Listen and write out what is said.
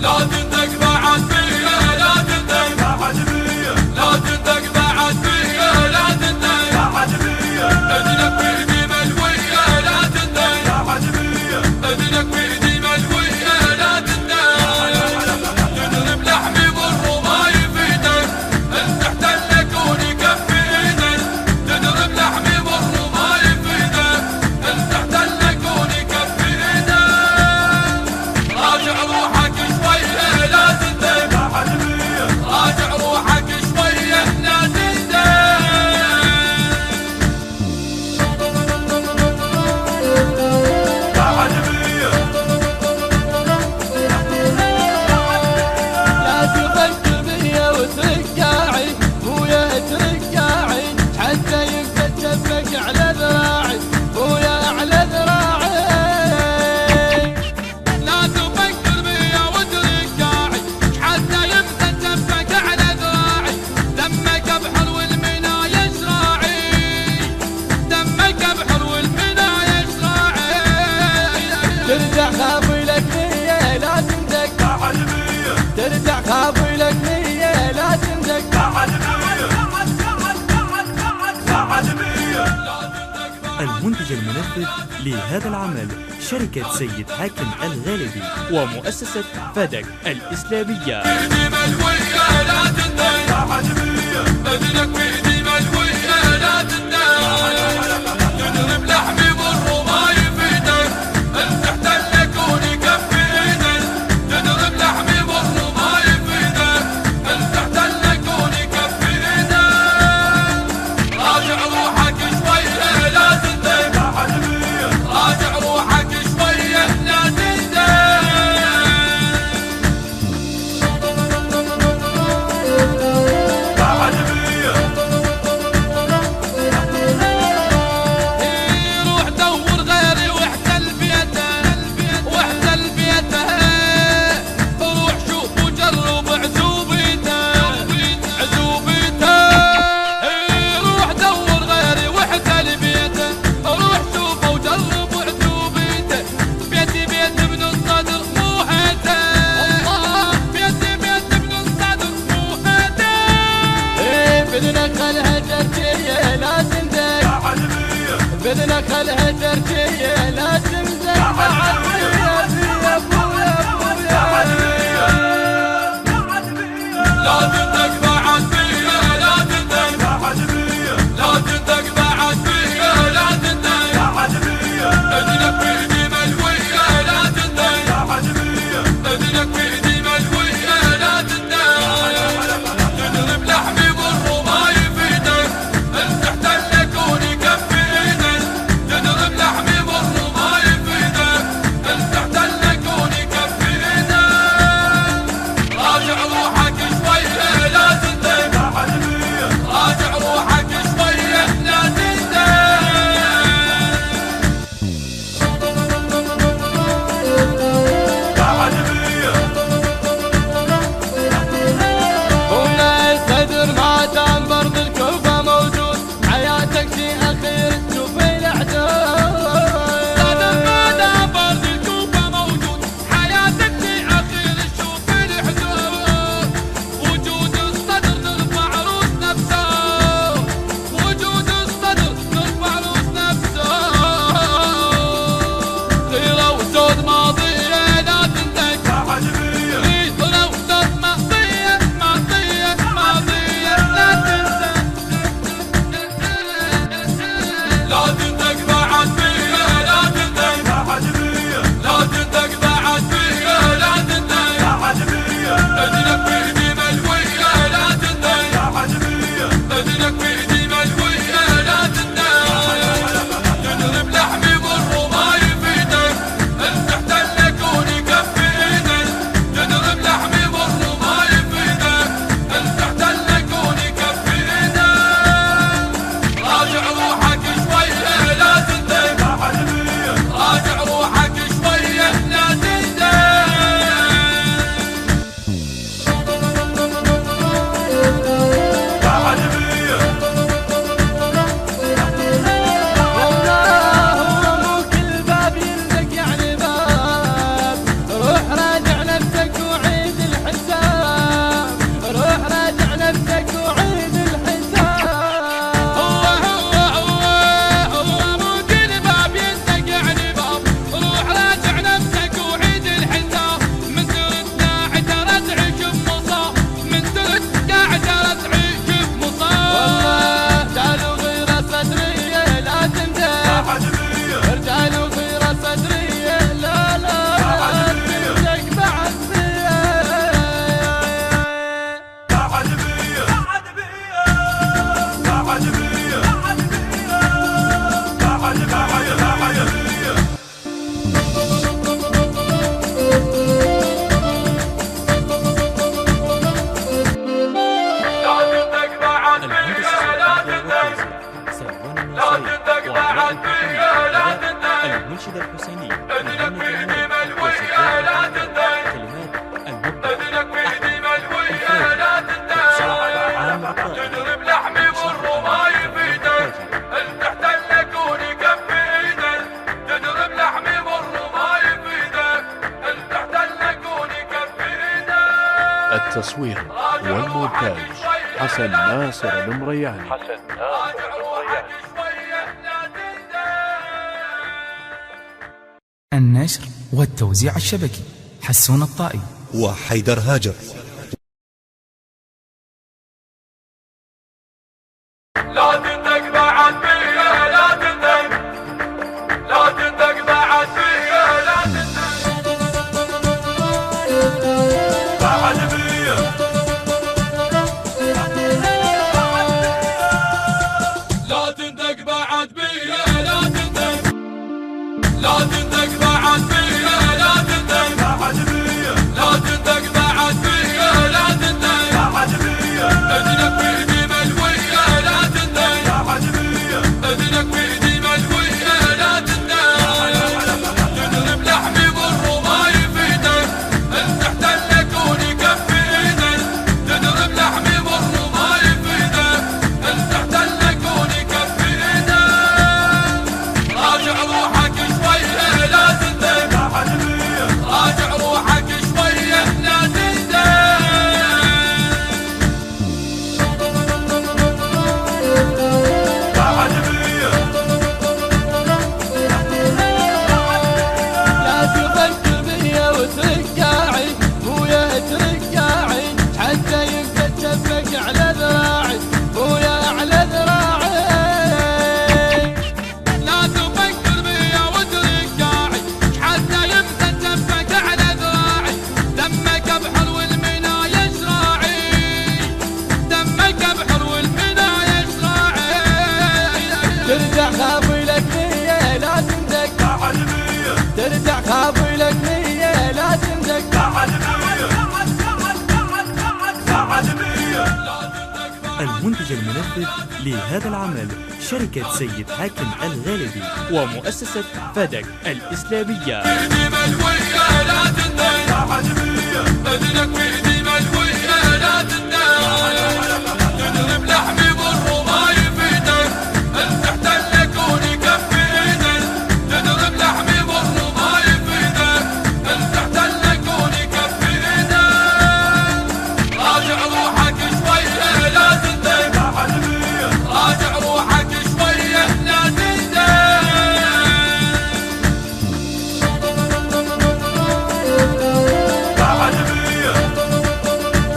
لا تندق بعد فيا، لا تندق بعد فيا، لا تندق بعد فيا، لا تندق بعد فيا، اذنك بيدي ملوية لا تندق بعد فيا، اذنك بيدي ملوية لا تندق، تضرب لحمي مر وما يفيدك، انت احتلك ونكفي ايدك، تضرب لحمي مر وما يفيدك، انت احتلك ونكفي ايدك، راجع روحك شوية لا تندق بعد فيا، راجع روحك شوية لا تندق. لا تفكر بيا وترقاعي ويا ترقاعي حتى يبقى تشبك على ذراعي ويا على ذراعي. لا تفكر بيا وترقاعي حتى يبقى تشبك على ذراعي، دمك بحر والمنى يشراعي، دمك بحر والمنى يشراعي، ترجع خافي لك نية لا تندق بعد فيا، ترجع خافي لك نية لا تندق بعد فيا، بعد فيا. المنتج المنفذ لهذا العمل شركة سيد حاكم الغالبي ومؤسسة فدك الإسلامية. بيدي ملوية لا تندق بعد فيا، اذنك بيدي ملوية لا تندق، تضرب لحمي مر وما يفيدك، انت احتلك ونكفي ايدك، تضرب لحمي مر وما يفيدك، انت احتلك ونكفي ايدك، راجع روحك شوية لا تندق بعد فيا، راجع روحك شوية لا تندق. بعد فيا، التصوير والمونتاج حسن ناصر المرياني. النشر والتوزيع الشبكي حسون الطائي وحيدر هاجر. لا تندق بعد بيا، لا تندق، لا تندق بعد بيا، لا تندق بعد بيا، لا تندق بعد بيا، لا تندق، لا تندق بعد بيا، لا تندق بعد بيا، لا تندق بعد بيا، لا تندق بعد بيا، اذنك بيدي ملوية، لا تندق بعد بيا، اذنك بيدي ملوية، لا تندق، تضرب لحمي مر وما يفيدك، انت احتلك ونكفي ايدك، تضرب لحمي مر وما يفيدك، انت احتلك ونكفي ايدك، راجع روحك شوية لا تندق بعد بيا، راجع روحك شوية لا تندق بعد بيا، لا تفكر بيا وترقاعي بويا ترقاعي حتى يبقى تشبك على ذراعي بويا على ذراعي. لا تفكر بيا وترقاعي حتى يبقى تشبك على ذراعي، دمك بحر والمنى يشراعي، دمك بحر والمنى يشراعي، ترجع خافي لك نية لا تندق بعد بيا، ترجع خافي لك نية لا تندق بعد بيا، بعد بيا، لا تندق المنتج المنفذ لهذا العمل شركة سيد حاكم الغالبي ومؤسسة فادك الإسلامية. بيدي ملوية، لا تندق بعد بيا.